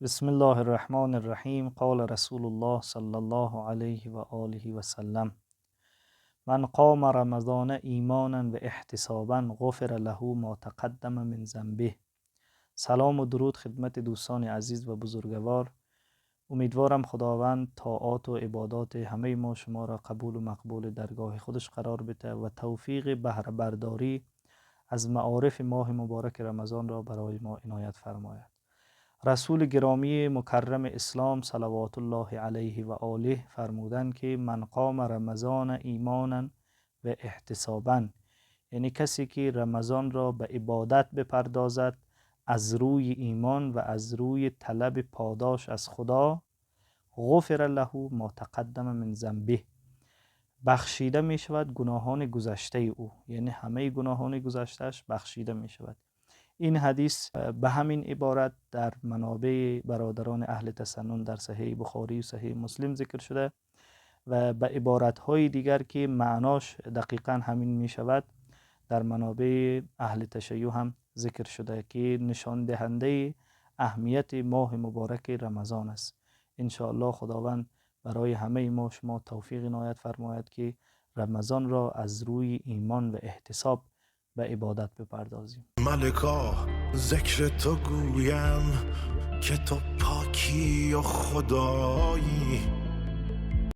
بسم الله الرحمن الرحیم. قال رسول الله صلی الله علیه و آله و سلم: من قام رمضان ایمانا و احتسابا غفر له ما تقدم من ذنبه. سلام و درود خدمت دوستان عزیز و بزرگوار. امیدوارم خداوند طاعات و عبادات همه ما شما را قبول و مقبول درگاه خودش قرار بده و توفیق بهره برداری از معارف ماه مبارک رمضان را برای ما عنایت فرماید. رسول گرامی مکرم اسلام صلوات الله علیه و آله فرمودند که من قام رمضان ایمانا و احتسابا، یعنی کسی که رمضان را به عبادت بپردازد از روی ایمان و از روی طلب پاداش از خدا، غفر له ما تقدم من ذنبه، بخشیده می شود گناهان گذشته او، یعنی همه گناهان گذشتهش بخشیده می شود. این حدیث به همین عبارت در منابع برادران اهل تسنن در صحیح بخاری و صحیح مسلم ذکر شده و به عبارت‌های دیگر که معناش دقیقاً همین می شود در منابع اهل تشیع هم ذکر شده که نشان دهنده اهمیت ماه مبارک رمضان است. ان شاء الله خداوند برای همه ما شما توفیق عنایت فرماید که رمضان را از روی ایمان و احتساب به عبادت بپردازیم. ملکا ذکر تو گویم که تو پاکی و خدایی،